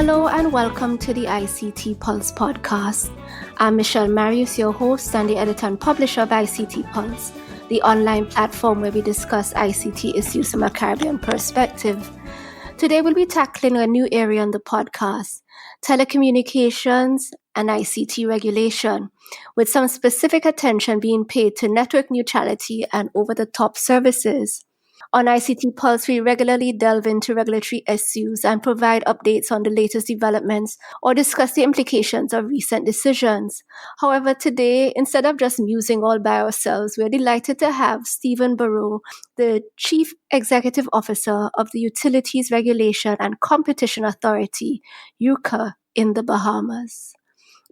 Hello and welcome to the ICT Pulse podcast. I'm Michelle Marius, your host and the editor and publisher of ICT Pulse, the online platform where we discuss ICT issues from a Caribbean perspective. Today we'll be tackling a new area on the podcast, telecommunications and ICT regulation, with some specific attention being paid to network neutrality and over-the-top services. On ICT Pulse, we regularly delve into regulatory issues and provide updates on the latest developments or discuss the implications of recent decisions. However, today, instead of just musing all by ourselves, we're delighted to have Stephen Bereaux, the Chief Executive Officer of the Utilities Regulation and Competition Authority, URCA, in the Bahamas.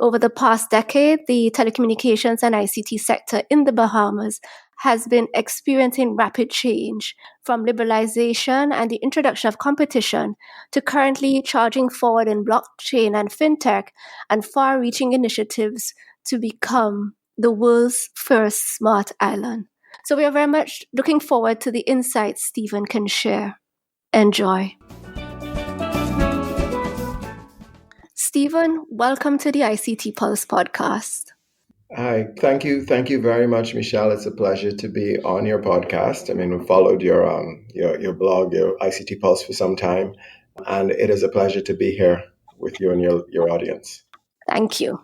Over the past decade, the telecommunications and ICT sector in the Bahamas has been experiencing rapid change, from liberalization and the introduction of competition to currently charging forward in blockchain and fintech and far-reaching initiatives to become the world's first smart island. So we are very much looking forward to the insights Stephen can share. Enjoy. Stephen, welcome to the ICT Pulse podcast. Hi, thank you very much, Michelle. It's a pleasure to be on your podcast. I mean, we've followed your blog, your ICT Pulse for some time, and it is a pleasure to be here with you and your audience. Thank you.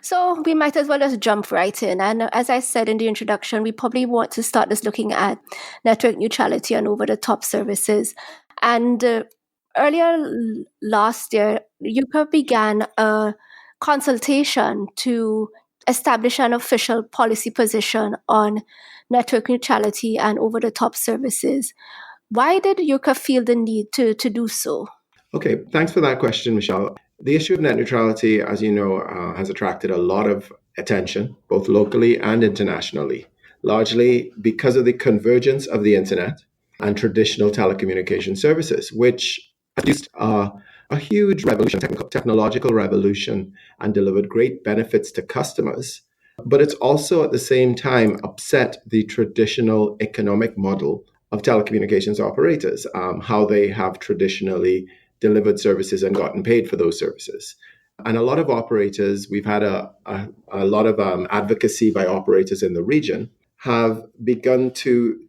So we might as well just jump right in. And as I said in the introduction, we probably want to start just looking at network neutrality and over-the-top services. And earlier last year, URCA began a consultation to establish an official policy position on network neutrality and over-the-top services. Why did URCA feel the need to do so? Okay, thanks for that question, Michelle. The issue of net neutrality, as you know, has attracted a lot of attention, both locally and internationally, largely because of the convergence of the internet and traditional telecommunication services, which produced a huge revolution, technological revolution, and delivered great benefits to customers. But it's also at the same time upset the traditional economic model of telecommunications operators, how they have traditionally delivered services and gotten paid for those services. And a lot of operators, we've had a lot of advocacy by operators in the region, have begun to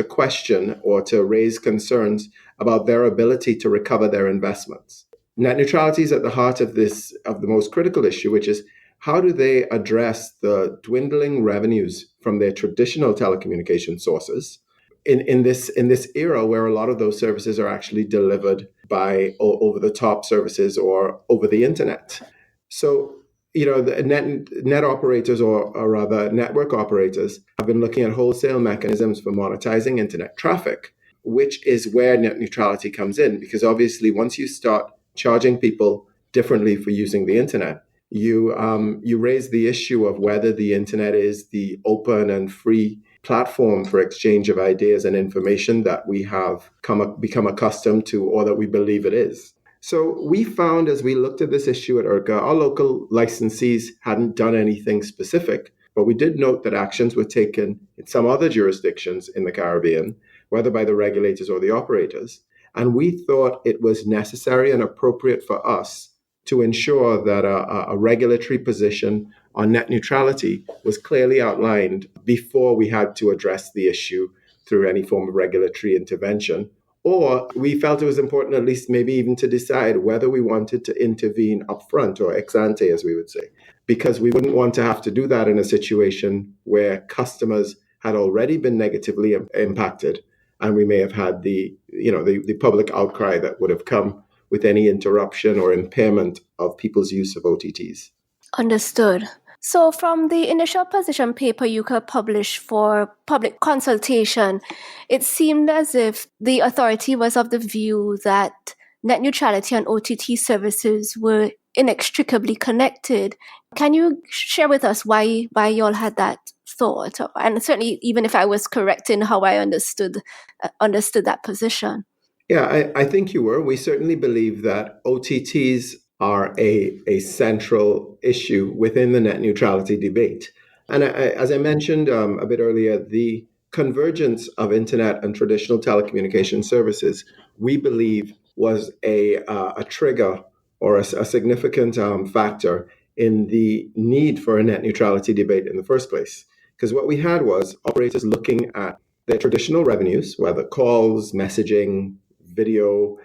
question or to raise concerns about their ability to recover their investments. Net neutrality is at the heart of the most critical issue, which is how do they address the dwindling revenues from their traditional telecommunication sources in this era where a lot of those services are actually delivered by over-the-top services or over the internet. So, the net operators or rather network operators have been looking at wholesale mechanisms for monetizing internet traffic, which is where net neutrality comes in, because obviously once you start charging people differently for using the internet, you raise the issue of whether the internet is the open and free platform for exchange of ideas and information that we have become accustomed to, or that we believe it is. So we found, as we looked at this issue at URCA, our local licensees hadn't done anything specific, but we did note that actions were taken in some other jurisdictions in the Caribbean, whether by the regulators or the operators. And we thought it was necessary and appropriate for us to ensure that a regulatory position on net neutrality was clearly outlined before we had to address the issue through any form of regulatory intervention. Or we felt it was important, at least maybe even to decide whether we wanted to intervene upfront or ex ante, as we would say, because we wouldn't want to have to do that in a situation where customers had already been negatively impacted, and we may have had the public outcry that would have come with any interruption or impairment of people's use of OTTs. Understood. So from the initial position paper URCA published for public consultation, it seemed as if the authority was of the view that net neutrality and OTT services were inextricably connected. Can you share with us why you all had that thought? And certainly, even if I was correct in how I understood that position. Yeah, I think you were. We certainly believe that OTTs are a central issue within the net neutrality debate. And as I mentioned a bit earlier, the convergence of internet and traditional telecommunication services, we believe, was a trigger or a significant factor in the need for a net neutrality debate in the first place. Because what we had was operators looking at their traditional revenues, whether calls, messaging, video,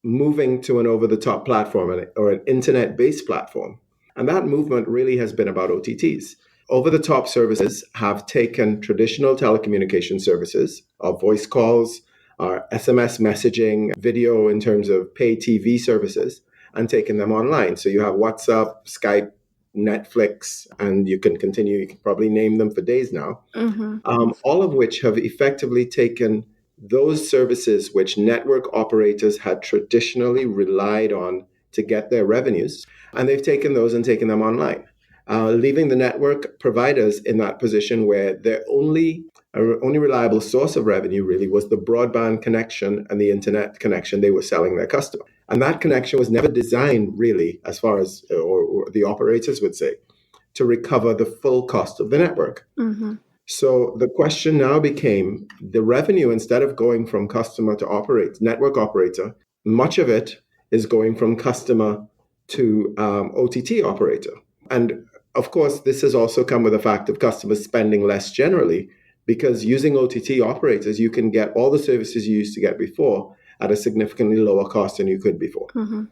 moving to an over-the-top platform or an internet-based platform. And that movement really has been about OTTs. Over-the-top services have taken traditional telecommunication services, our voice calls, our SMS messaging, video in terms of pay TV services, and taken them online. So you have WhatsApp, Skype, Netflix, and you can continue, you can probably name them for days now, all of which have effectively taken those services which network operators had traditionally relied on to get their revenues, and they've taken those and taken them online, leaving the network providers in that position where their only reliable source of revenue really was the broadband connection and the internet connection they were selling their customer. And that connection was never designed really, as far as or the operators would say, to recover the full cost of the network. So the question now became the revenue, instead of going from customer to network operator, much of it is going from customer to OTT operator. And of course, this has also come with the fact of customers spending less generally, because using OTT operators, you can get all the services you used to get before at a significantly lower cost than you could before.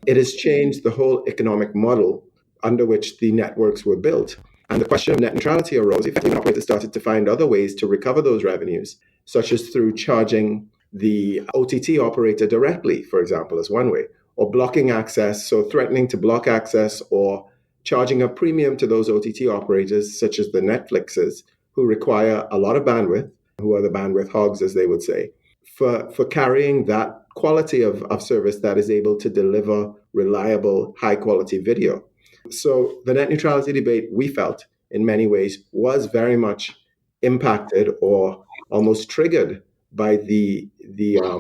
It has changed the whole economic model under which the networks were built. And the question of net neutrality arose. Effectively, operators started to find other ways to recover those revenues, such as through charging the OTT operator directly, for example, as one way, or blocking access, so threatening to block access or charging a premium to those OTT operators, such as the Netflixes, who require a lot of bandwidth, who are the bandwidth hogs, as they would say, for carrying that quality of service that is able to deliver reliable, high-quality video. So the net neutrality debate, we felt, in many ways, was very much impacted or almost triggered by the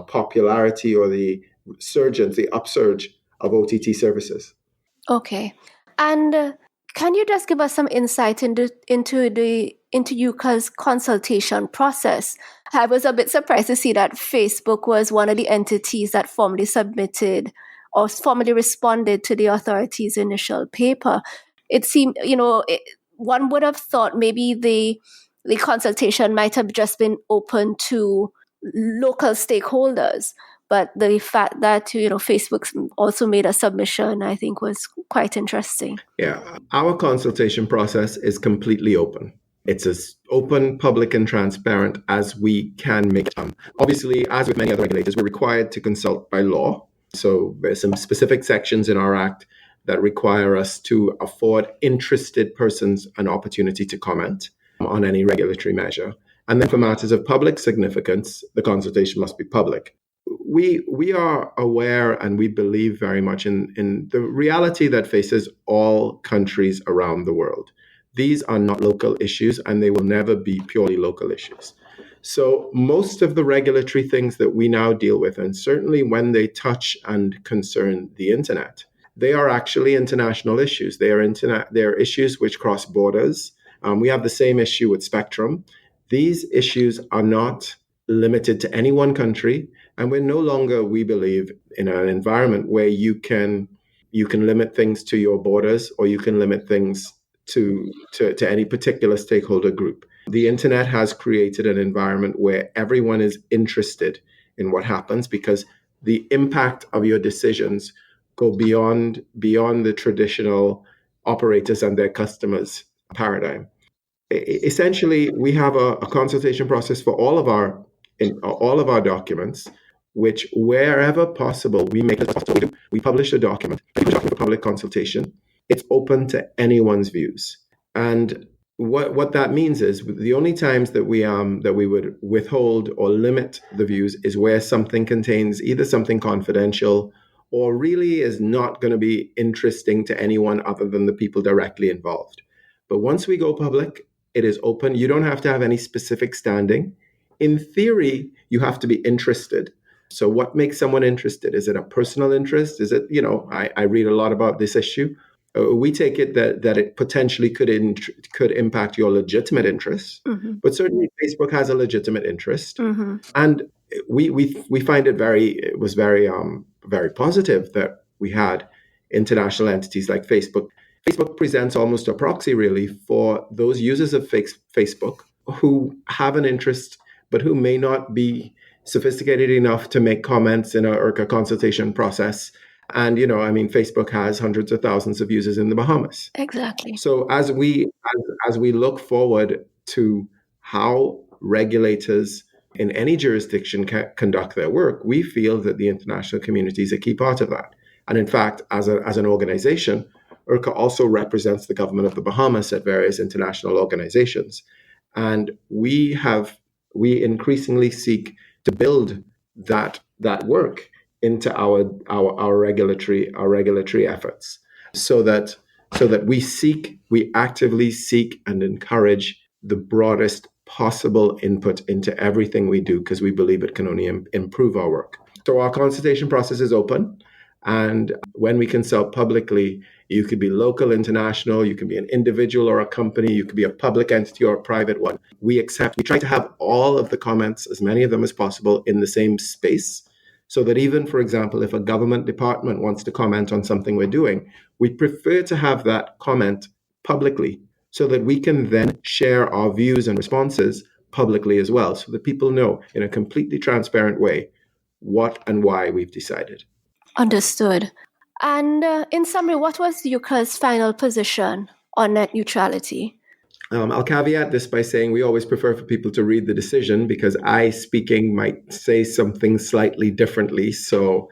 popularity or the upsurge of OTT services. Okay. And can you just give us some insight into URCA's consultation process? I was a bit surprised to see that Facebook was one of the entities that formally submitted or formally responded to the authorities' initial paper. It seemed, one would have thought maybe the consultation might have just been open to local stakeholders. But the fact that, Facebook also made a submission, I think was quite interesting. Yeah, our consultation process is completely open. It's as open, public, and transparent as we can make it. Obviously, as with many other regulators, we're required to consult by law. So there's some specific sections in our Act that require us to afford interested persons an opportunity to comment on any regulatory measure. And then for matters of public significance, the consultation must be public. We are aware and we believe very much in the reality that faces all countries around the world. These are not local issues, and they will never be purely local issues. So most of the regulatory things that we now deal with, and certainly when they touch and concern the internet, they are actually international issues. They are issues which cross borders. We have the same issue with spectrum. These issues are not limited to any one country, and we're no longer, we believe, in an environment where you can limit things to your borders, or you can limit things to any particular stakeholder group. The internet has created an environment where everyone is interested in what happens, because the impact of your decisions go beyond the traditional operators and their customers paradigm. Essentially, we have a consultation process for all of our documents, which wherever possible, we make it possible. We publish a document for public consultation. It's open to anyone's views. And what that means is the only times that we would withhold or limit the views is where something contains either something confidential or really is not going to be interesting to anyone other than the people directly involved. But once we go public, it is open. You don't have to have any specific standing. In theory, you have to be interested. So what makes someone interested? Is it a personal interest? Is it, I read a lot about this issue. We take it that it potentially could impact your legitimate interests, but certainly Facebook has a legitimate interest, and we find it was very positive that we had international entities like Facebook. Facebook presents almost a proxy, really, for those users of Facebook who have an interest, but who may not be sophisticated enough to make comments in a URCA consultation process. And, Facebook has hundreds of thousands of users in the Bahamas. Exactly. So as we look forward to how regulators in any jurisdiction conduct their work, we feel that the international community is a key part of that. And in fact, as an organization, URCA also represents the government of the Bahamas at various international organizations. And we increasingly seek to build that work into our regulatory efforts, so that we actively seek and encourage the broadest possible input into everything we do, because we believe it can only improve our work. So our consultation process is open, and when we consult publicly, you could be local, international, you can be an individual or a company, you could be a public entity or a private one. We try to have all of the comments, as many of them as possible, in the same space, so that even, for example, if a government department wants to comment on something we're doing, we prefer to have that comment publicly, so that we can then share our views and responses publicly as well, so that people know in a completely transparent way what and why we've decided. Understood. And in summary, what was URCA's final position on net neutrality? I'll caveat this by saying we always prefer for people to read the decision, because I, speaking, might say something slightly differently. So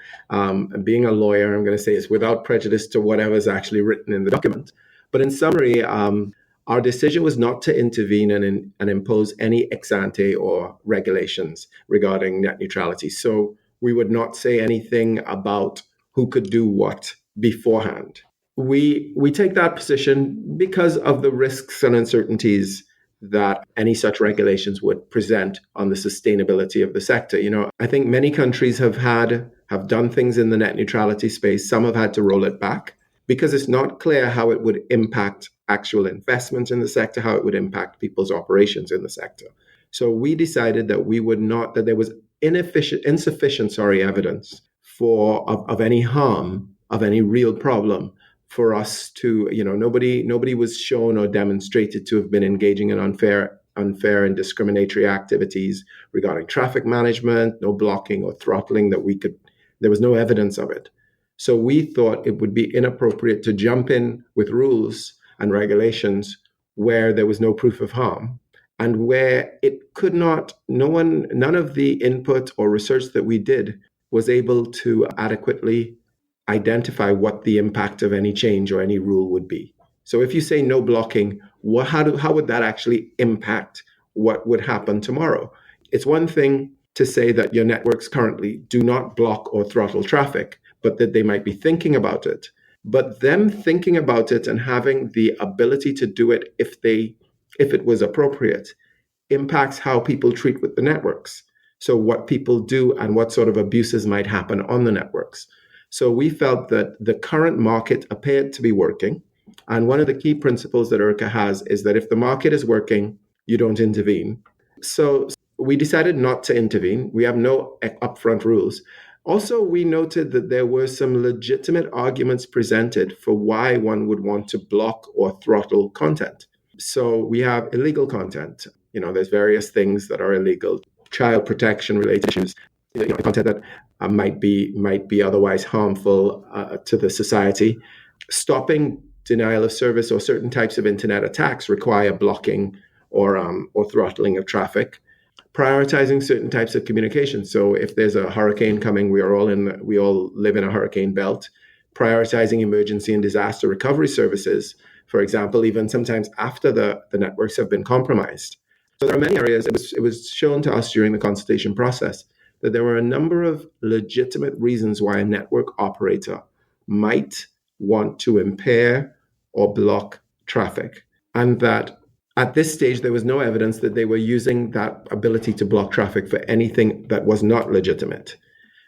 being a lawyer, I'm going to say it's without prejudice to whatever's actually written in the document. But in summary, our decision was not to intervene and impose any ex ante or regulations regarding net neutrality. So we would not say anything about who could do what beforehand. We take that position because of the risks and uncertainties that any such regulations would present on the sustainability of the sector. I think many countries have done things in the net neutrality space. Some have had to roll it back because it's not clear how it would impact actual investment in the sector, how it would impact people's operations in the sector. So we decided that there was insufficient evidence of any harm, of any real problem, for us to, nobody was shown or demonstrated to have been engaging in unfair and discriminatory activities regarding traffic management, no blocking or throttling there was no evidence of it. So we thought it would be inappropriate to jump in with rules and regulations where there was no proof of harm, and where it could not, none of the input or research that we did was able to adequately identify what the impact of any change or any rule would be. So if you say no blocking, how would that actually impact what would happen tomorrow? It's one thing to say that your networks currently do not block or throttle traffic, but that they might be thinking about it. But them thinking about it and having the ability to do it if it was appropriate impacts how people treat with the networks. So what people do and what sort of abuses might happen on the networks. So we felt that the current market appeared to be working. And one of the key principles that URCA has is that if the market is working, you don't intervene. So we decided not to intervene. We have no upfront rules. Also, we noted that there were some legitimate arguments presented for why one would want to block or throttle content. So we have illegal content. There's various things that are illegal, child protection related issues, content that might be otherwise harmful to the society. Stopping denial of service or certain types of internet attacks require blocking or throttling of traffic. Prioritizing certain types of communication. So if there's a hurricane coming, we all live in a hurricane belt. Prioritizing emergency and disaster recovery services, for example, even sometimes after the networks have been compromised. So there are many areas. It was shown to us during the consultation process that there were a number of legitimate reasons why a network operator might want to impair or block traffic, and that at this stage, there was no evidence that they were using that ability to block traffic for anything that was not legitimate.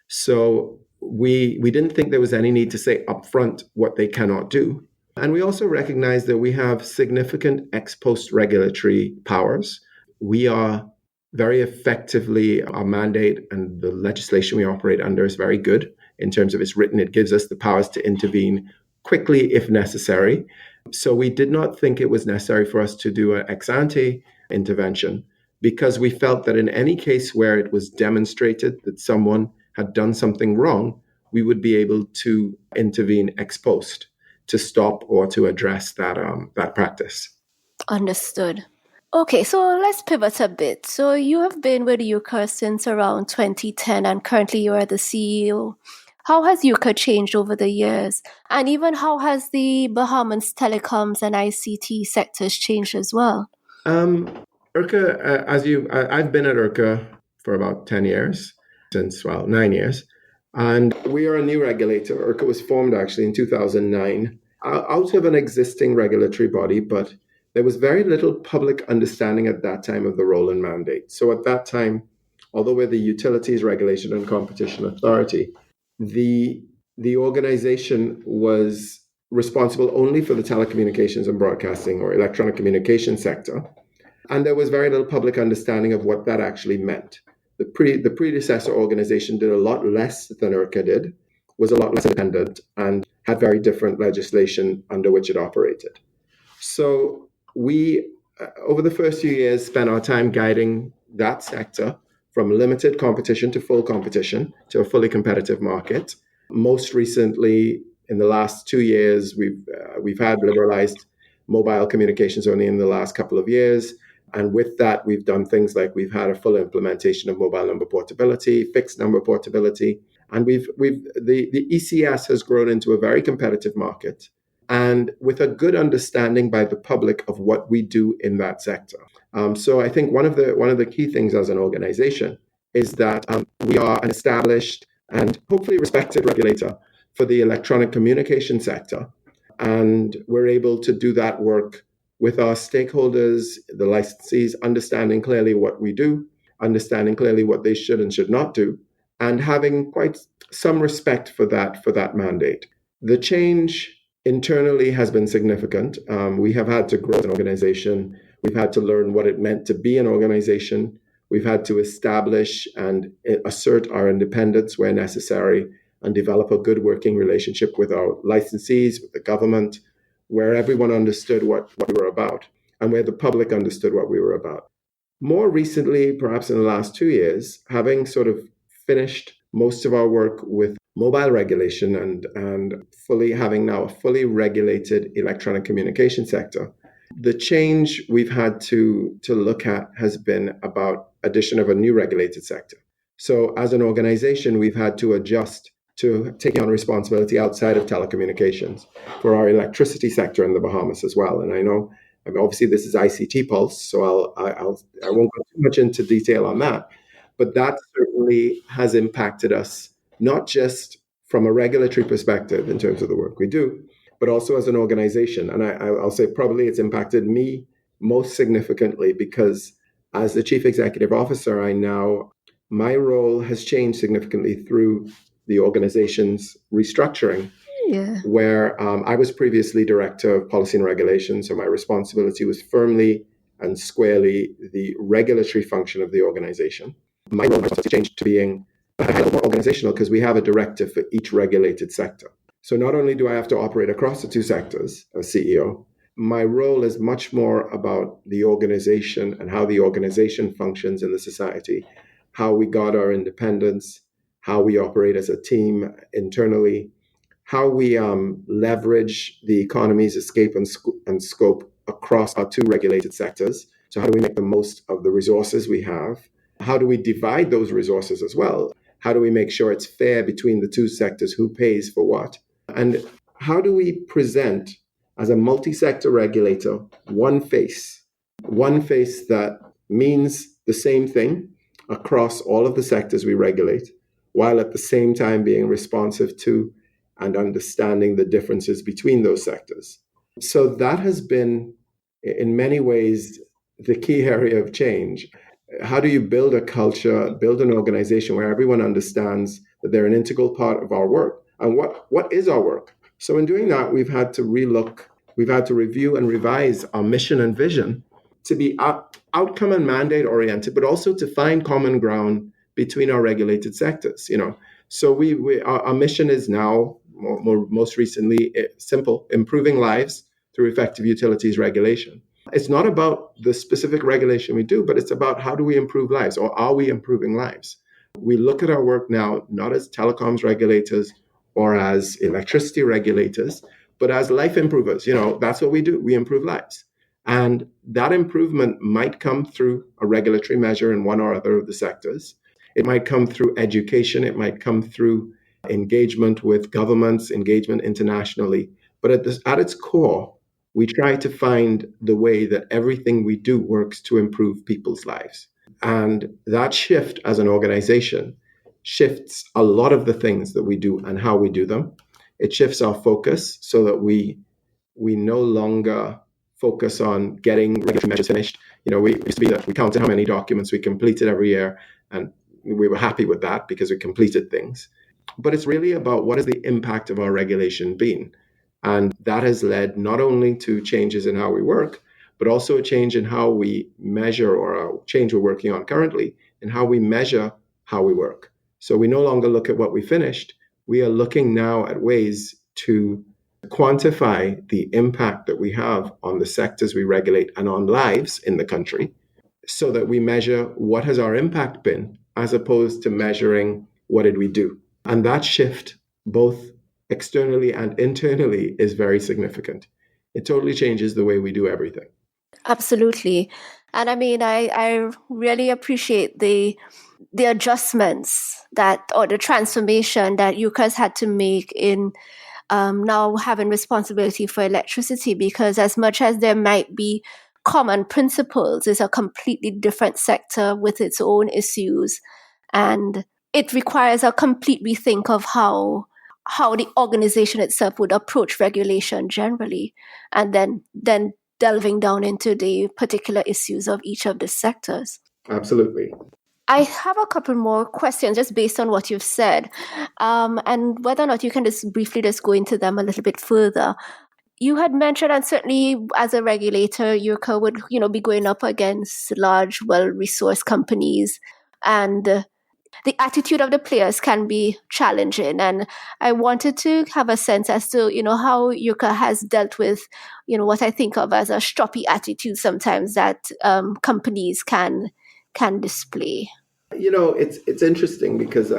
So we didn't think there was any need to say upfront what they cannot do. And we also recognize that we have significant ex post regulatory powers. We are very effectively, our mandate and the legislation we operate under is very good in terms of it's written. It gives us the powers to intervene quickly if necessary. So we did not think it was necessary for us to do an ex ante intervention because we felt that in any case where it was demonstrated that someone had done something wrong, we would be able to intervene ex post to stop or to address that practice. Understood. Okay, so let's pivot a bit. So you have been with URCA since around 2010 and currently you are the CEO. How has URCA changed over the years? And even how has the Bahamas telecoms and ICT sectors changed as well? URCA, I've been at URCA for about 10 years, since, 9 years. And we are a new regulator. URCA was formed actually in 2009 out of an existing regulatory body, but there was very little public understanding at that time of the role and mandate. So at that time, although we're the Utilities Regulation and Competition Authority, the organization was responsible only for the telecommunications and broadcasting or electronic communication sector. And there was very little public understanding of what that actually meant. The predecessor organization did a lot less than URCA did, was a lot less independent, and had very different legislation under which it operated. So we, over the first few years, spent our time guiding that sector from limited competition to full competition to a fully competitive market. Most recently, in the last 2 years, we've had liberalized mobile communications only in the last couple of years. And with that, we've done things like we've had a full implementation of mobile number portability, fixed number portability, and the ECS has grown into a very competitive market, and with a good understanding by the public of what we do in that sector. So I think one of the key things as an organization is that we are an established and hopefully respected regulator for the electronic communication sector, and we're able to do that work with our stakeholders, the licensees, understanding clearly what we do, understanding clearly what they should and should not do, and having quite some respect for that mandate. The change internally has been significant. We have had to grow as an organization. We've had to learn what it meant to be an organization. We've had to establish and assert our independence where necessary and develop a good working relationship with our licensees, with the government, where everyone understood what we were about and where the public understood what we were about. More recently, perhaps in the last 2 years, having sort of finished most of our work with mobile regulation and fully having now a fully regulated electronic communication sector, the change we've had to look at has been about addition of a new regulated sector. So as an organization, we've had to adjust to taking on responsibility outside of telecommunications for our electricity sector in the Bahamas as well. And I know, obviously, this is ICT Pulse, so I won't go too much into detail on that. But that certainly has impacted us, not just from a regulatory perspective in terms of the work we do, but also as an organization. And I'll say probably it's impacted me most significantly because as the Chief Executive Officer, my role has changed significantly through the organization's restructuring, where I was previously Director of Policy and Regulation, so my responsibility was firmly and squarely the regulatory function of the organization. My role has changed to being a little more organizational because we have a directive for each regulated sector. So not only do I have to operate across the two sectors as CEO, my role is much more about the organization and how the organization functions in the society, how we got our independence, how we operate as a team internally, how we leverage the economy's escape and scope across our two regulated sectors. So how do we make the most of the resources we have? How do we divide those resources as well? How do we make sure it's fair between the two sectors, who pays for what? And how do we present, as a multi-sector regulator, one face that means the same thing across all of the sectors we regulate, while at the same time being responsive to and understanding the differences between those sectors. So that has been, in many ways, the key area of change. How do you build a culture, build an organization where everyone understands that they're an integral part of our work? And what is our work? So in doing that, we've had to review and revise our mission and vision to be outcome and mandate oriented, but also to find common ground between our regulated sectors. So our mission is now most recently, simple, improving lives through effective utilities regulation. It's not about the specific regulation we do, but it's about how do we improve lives, or are we improving lives? We look at our work now not as telecoms regulators or as electricity regulators, but as life improvers. That's what we do. We improve lives. And that improvement might come through a regulatory measure in one or other of the sectors. It might come through education. It might come through engagement with governments, engagement internationally. But at its core, we try to find the way that everything we do works to improve people's lives. And that shift as an organization shifts a lot of the things that we do and how we do them. It shifts our focus so that we no longer focus on getting regulatory measures finished. We used to be that we counted how many documents we completed every year, and we were happy with that because we completed things. But it's really about what has the impact of our regulation been. And that has led not only to changes in how we work, but also a change in how we measure, or a change we're working on currently, in how we measure how we work. So we no longer look at what we finished. We are looking now at ways to quantify the impact that we have on the sectors we regulate and on lives in the country, so that we measure what has our impact been, as opposed to measuring what did we do. And that shift, both externally and internally, is very significant. It totally changes the way we do everything. Absolutely. And I really appreciate the adjustments or the transformation that URCA has had to make in now having responsibility for electricity, because as much as there might be common principles, it's a completely different sector with its own issues. And it requires a complete rethink of how the organization itself would approach regulation generally, and then delving down into the particular issues of each of the sectors. Absolutely. I have a couple more questions just based on what you've said, and whether or not you can just briefly go into them a little bit further. You had mentioned, and certainly as a regulator, URCA would be going up against large, well-resourced companies, and the attitude of the players can be challenging. And I wanted to have a sense as to how URCA has dealt with what I think of as a stroppy attitude sometimes that companies can display. It's interesting because,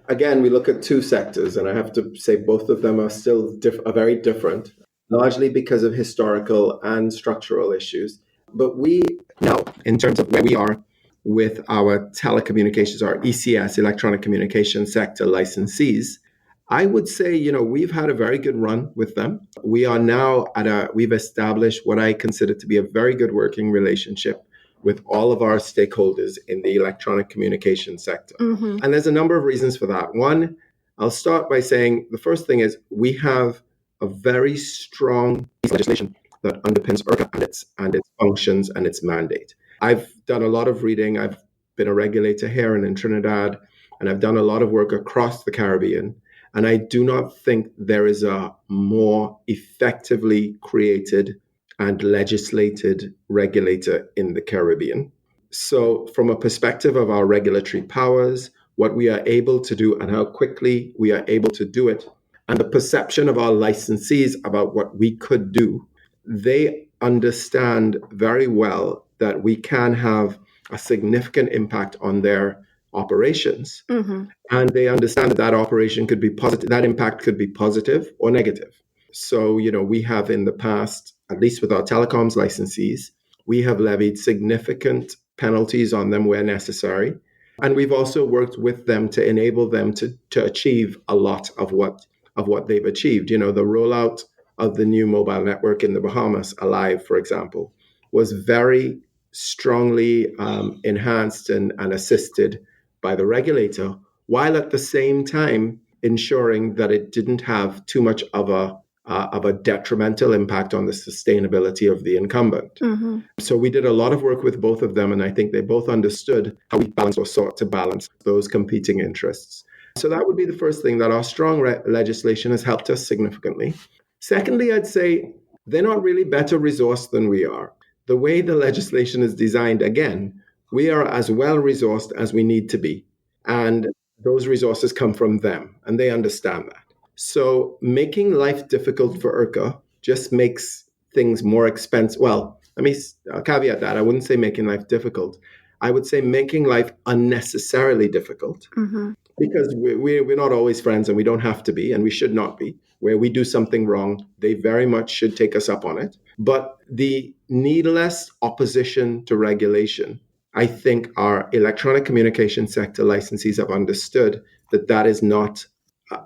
again, we look at two sectors, and I have to say both of them are still are very different, largely because of historical and structural issues. But we know, in terms of where we are with our telecommunications, our ECS, electronic communication sector licensees, I would say, we've had a very good run with them. We are now we've established what I consider to be a very good working relationship with all of our stakeholders in the electronic communication sector. Mm-hmm. And there's a number of reasons for that. One, I'll start by saying the first thing is we have a very strong legislation that underpins URCA and its functions and its mandate. I've done a lot of reading. I've been a regulator here and in Trinidad, and I've done a lot of work across the Caribbean. And I do not think there is a more effectively created and legislated regulator in the Caribbean. So from a perspective of our regulatory powers, what we are able to do and how quickly we are able to do it, and the perception of our licensees about what we could do, they understand very well that we can have a significant impact on their operations. Mm-hmm. And they understand that operation could be positive, that impact could be positive or negative. So, we have in the past, at least with our telecoms licensees, we have levied significant penalties on them where necessary. And we've also worked with them to enable them to achieve a lot of what they've achieved. The rollout of the new mobile network in the Bahamas, Alive, for example, was very strongly enhanced and assisted by the regulator, while at the same time ensuring that it didn't have too much of a detrimental impact on the sustainability of the incumbent. Mm-hmm. So we did a lot of work with both of them, and I think they both understood how we balance or sought to balance those competing interests. So that would be the first thing, that our strong legislation has helped us significantly. Secondly, I'd say they're not really better resourced than we are. The way the legislation is designed, again, we are as well resourced as we need to be. And those resources come from them, and they understand that. So making life difficult for URCA just makes things more expensive. Well, I'll caveat that. I wouldn't say making life difficult. I would say making life unnecessarily difficult, because we're not always friends, and we don't have to be, and we should not be. Where we do something wrong, they very much should take us up on it. But the needless opposition to regulation, I think our electronic communication sector licensees have understood that that is not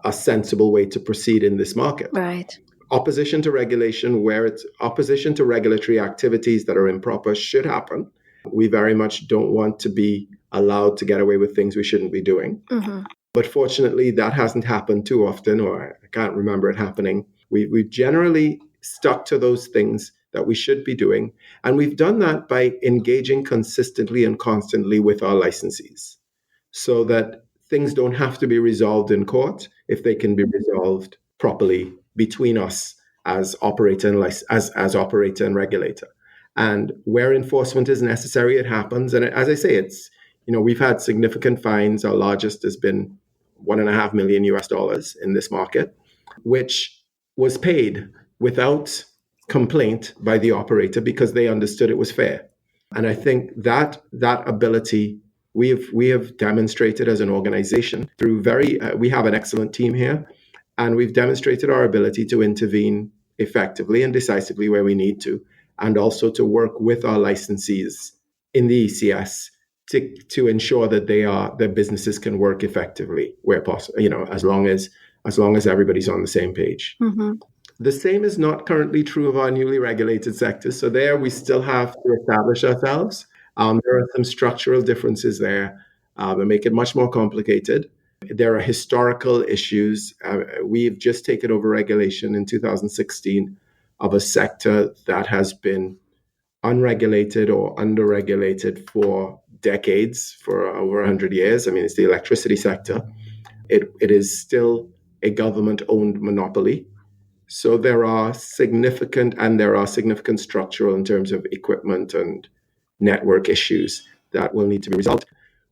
a sensible way to proceed in this market. Right. Opposition to regulation, where it's opposition to regulatory activities that are improper, should happen. We very much don't want to be allowed to get away with things we shouldn't be doing. But fortunately, that hasn't happened too often, or I can't remember it happening. We've generally stuck to those things that we should be doing. And we've done that by engaging consistently and constantly with our licensees, so that things don't have to be resolved in court if they can be resolved properly between us as operator and operator and regulator. And where enforcement is necessary, it happens. And as I say, we've had significant fines. Our largest has been $1.5 million US in this market, which was paid without complaint by the operator because they understood it was fair. And I think that ability we have demonstrated as an organization through we have an excellent team here, and we've demonstrated our ability to intervene effectively and decisively where we need to, and also to work with our licensees in the ECS to ensure that their businesses can work effectively where possible, as long as everybody's on the same page. The same is not currently true of our newly regulated sectors. So there we still have to establish ourselves. There are some structural differences there that make it much more complicated. There are historical issues. We've just taken over regulation in 2016 of a sector that has been unregulated or underregulated for decades, for over 100 years. It's the electricity sector. It is still a government-owned monopoly. So there are significant structural in terms of equipment and network issues that will need to be resolved.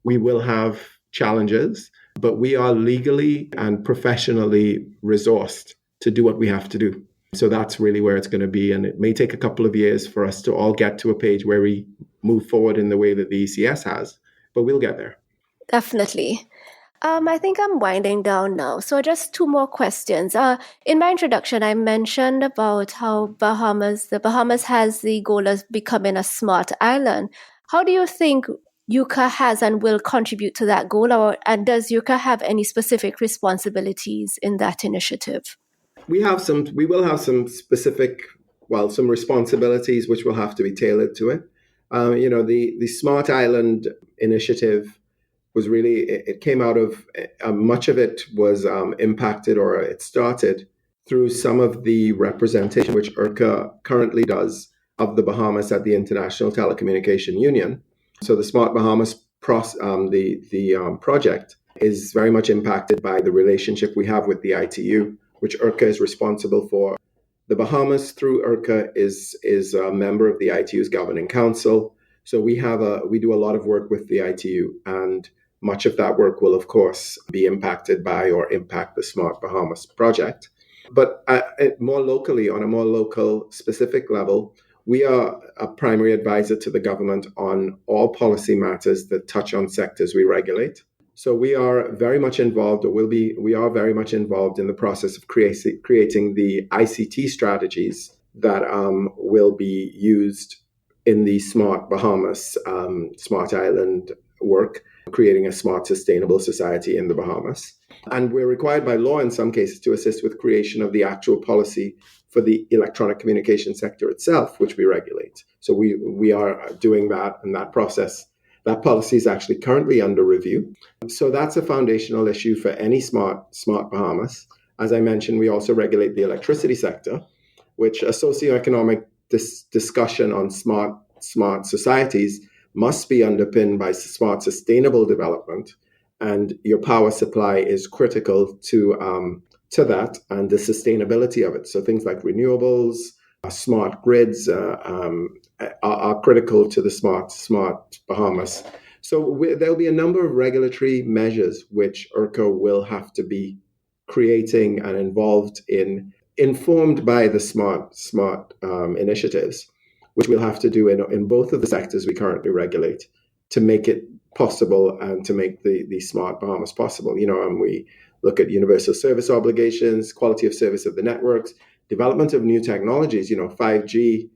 We will have challenges, but we are legally and professionally resourced to do what we have to do. So that's really where it's going to be. And it may take a couple of years for us to all get to a page where we move forward in the way that the ECS has, but we'll get there. Definitely. I think I'm winding down now. So just two more questions. In my introduction, I mentioned about how the Bahamas has the goal of becoming a smart island. How do you think URCA has and will contribute to that goal, and does URCA have any specific responsibilities in that initiative? We will have some specific, some responsibilities which will have to be tailored to it. The Smart Island initiative was really, it came out of, much of it was impacted, or it started through some of the representation which URCA currently does of the Bahamas at the International Telecommunication Union. So the Smart Bahamas project is very much impacted by the relationship we have with the ITU, which URCA is responsible for. The Bahamas, through URCA, is a member of the ITU's governing council. So we do a lot of work with the ITU, and much of that work will, of course, be impacted by or impact the Smart Bahamas project. But more locally, on a more local, specific level, we are a primary advisor to the government on all policy matters that touch on sectors we regulate. So we are very much involved, we are very much involved in the process of creating the ICT strategies that will be used in the Smart Bahamas, Smart Island work, creating a smart, sustainable society in the Bahamas. And we're required by law in some cases to assist with creation of the actual policy for the electronic communication sector itself, which we regulate. So we are doing that, and that policy is actually currently under review. So that's a foundational issue for any smart Bahamas. As I mentioned, we also regulate the electricity sector, which a socioeconomic discussion on smart societies must be underpinned by smart, sustainable development, and your power supply is critical to that and the sustainability of it. So things like renewables, smart grids are critical to the smart Bahamas. So there'll be a number of regulatory measures which URCA will have to be creating and informed by the smart initiatives, which we'll have to do in both of the sectors we currently regulate to make it possible and to make the Smart Bahamas possible. And we look at universal service obligations, quality of service of the networks, development of new technologies. 5G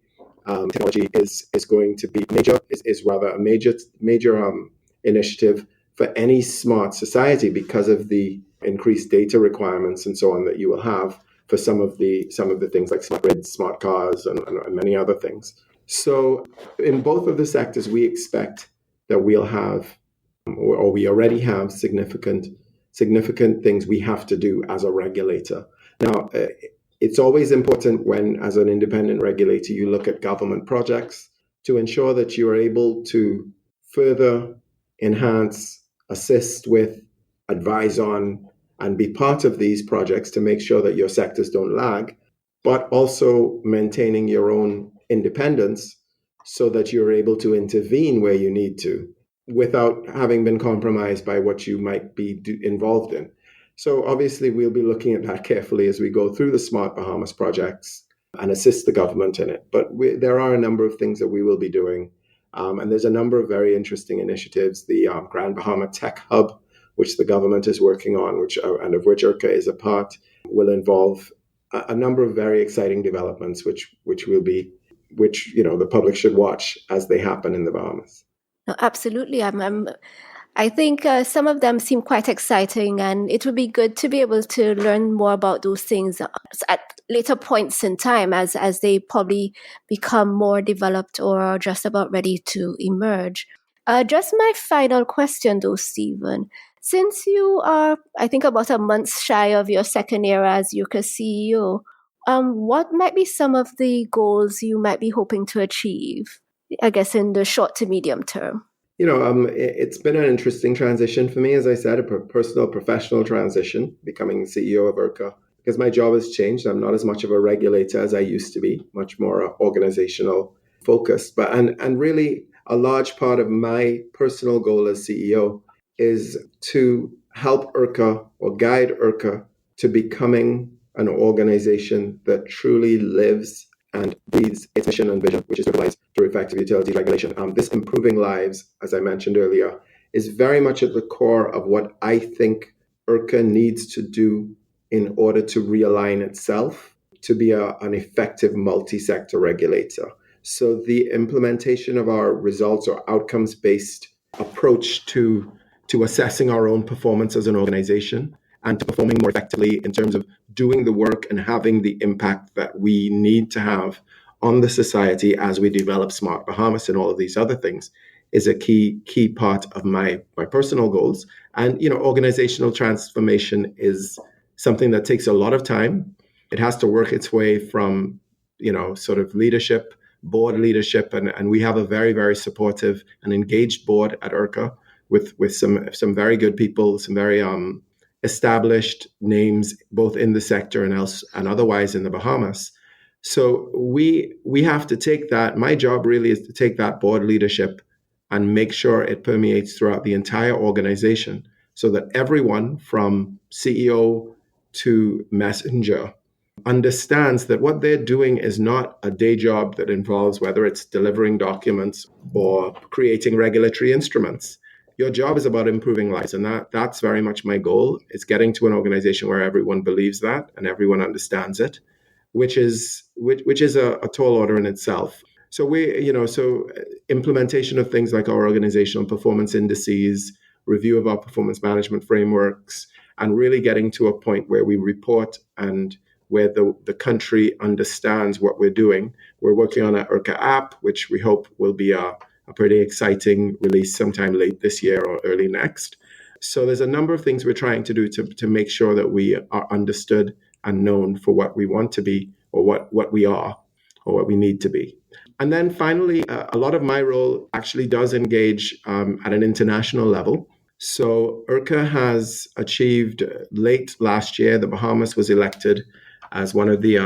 technology is going to be rather a major initiative for any smart society because of the increased data requirements and so on that you will have for some of the things like smart grids, smart cars, and many other things. So in both of the sectors, we expect that we'll have, or we already have, significant things we have to do as a regulator. Now, it's always important when, as an independent regulator, you look at government projects to ensure that you are able to further enhance, assist with, advise on, and be part of these projects to make sure that your sectors don't lag, but also maintaining your own independence so that you're able to intervene where you need to without having been compromised by what you might be involved in. So obviously we'll be looking at that carefully as we go through the Smart Bahamas projects and assist the government in it. But there are a number of things that we will be doing. And there's a number of very interesting initiatives. The Grand Bahama Tech Hub, which the government is working on, and of which URCA is a part, will involve a number of very exciting developments, which the public should watch as they happen in the Bahamas. No, absolutely. I think some of them seem quite exciting, and it would be good to be able to learn more about those things at later points in time as they probably become more developed or are just about ready to emerge. Just my final question, though, Stephen. Since you are, I think, about a month shy of your second year as URCA CEO, what might be some of the goals you might be hoping to achieve, I guess, in the short to medium term? It's been an interesting transition for me, as I said, a personal, professional transition, becoming CEO of URCA, because my job has changed. I'm not as much of a regulator as I used to be, much more organizational focused. And really, a large part of my personal goal as CEO is to help URCA or guide URCA to becoming an organization that truly lives and breathes its mission and vision, which is to realize through effective utility regulation. This improving lives, as I mentioned earlier, is very much at the core of what I think URCA needs to do in order to realign itself to be an effective multi-sector regulator. So the implementation of our results or outcomes-based approach to assessing our own performance as an organization and to performing more effectively in terms of doing the work and having the impact that we need to have on the society as we develop Smart Bahamas and all of these other things is a key part of my personal goals. And, organizational transformation is something that takes a lot of time. It has to work its way from, sort of leadership, board leadership, and we have a very, very supportive and engaged board at URCA with some very good people, some very established names, both in the sector and otherwise in the Bahamas. So we have to take that. My job really is to take that board leadership and make sure it permeates throughout the entire organization so that everyone from CEO to messenger understands that what they're doing is not a day job that involves whether it's delivering documents or creating regulatory instruments. Your job is about improving lives, and that's very much my goal. It's getting to an organization where everyone believes that and everyone understands it, which is a tall order in itself. So implementation of things like our organizational performance indices, review of our performance management frameworks, and really getting to a point where we report and where the country understands what we're doing. We're working on an URCA app, which we hope will be a pretty exciting release sometime late this year or early next. So there's a number of things we're trying to do to make sure that we are understood and known for what we want to be or what we are or what we need to be. And then finally, a lot of my role actually does engage at an international level. So URCA has achieved late last year, the Bahamas was elected as one of the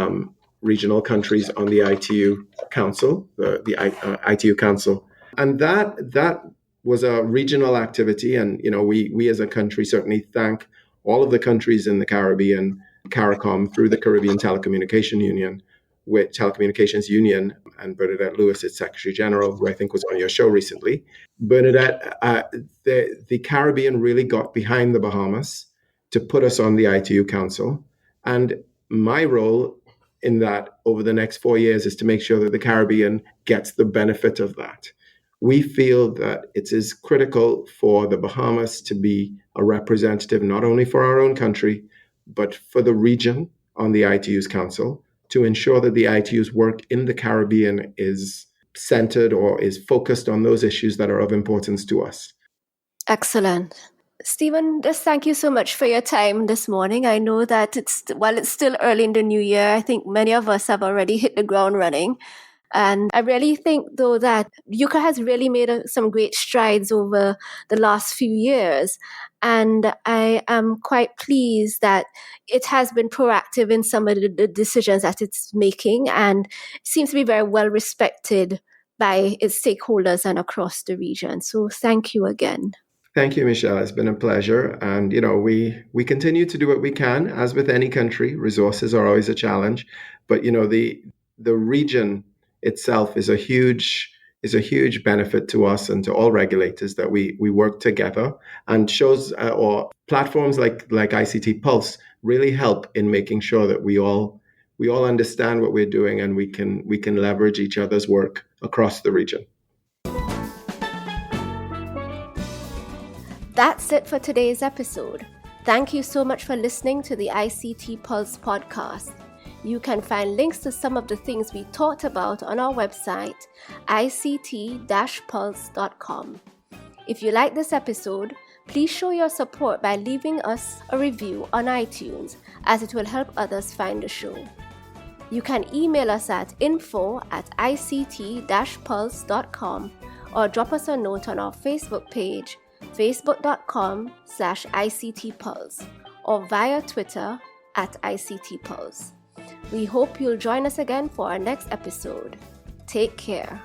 regional countries on the ITU Council, the ITU Council. And that was a regional activity. And, we as a country certainly thank all of the countries in the Caribbean, CARICOM, through the Caribbean Telecommunications Union, and Bernadette Lewis, its Secretary General, who I think was on your show recently. Bernadette, the Caribbean really got behind the Bahamas to put us on the ITU Council. And my role in that over the next 4 years is to make sure that the Caribbean gets the benefit of that. We feel that it is critical for the Bahamas to be a representative not only for our own country, but for the region on the ITU's Council, to ensure that the ITU's work in the Caribbean is centered or is focused on those issues that are of importance to us. Excellent. Stephen, just thank you so much for your time this morning. I know that while it's still early in the new year, I think many of us have already hit the ground running. And I really think, though, that URCA has really made some great strides over the last few years. And I am quite pleased that it has been proactive in some of the decisions that it's making, and seems to be very well respected by its stakeholders and across the region. So thank you again. Thank you, Michelle. It's been a pleasure. And, we continue to do what we can. As with any country, resources are always a challenge. But, the region itself is a huge benefit to us and to all regulators that we work together, and shows or platforms like ICT Pulse really help in making sure that we all understand what we're doing, and we can leverage each other's work across the region. That's it for today's episode. Thank you so much for listening to the ICT Pulse podcast. You can find links to some of the things we talked about on our website, ict-pulse.com. If you like this episode, please show your support by leaving us a review on iTunes, as it will help others find the show. You can email us at info@ict-pulse.com, or drop us a note on our Facebook page, facebook.com/ICTPulse, or via Twitter @ICTPulse. We hope you'll join us again for our next episode. Take care.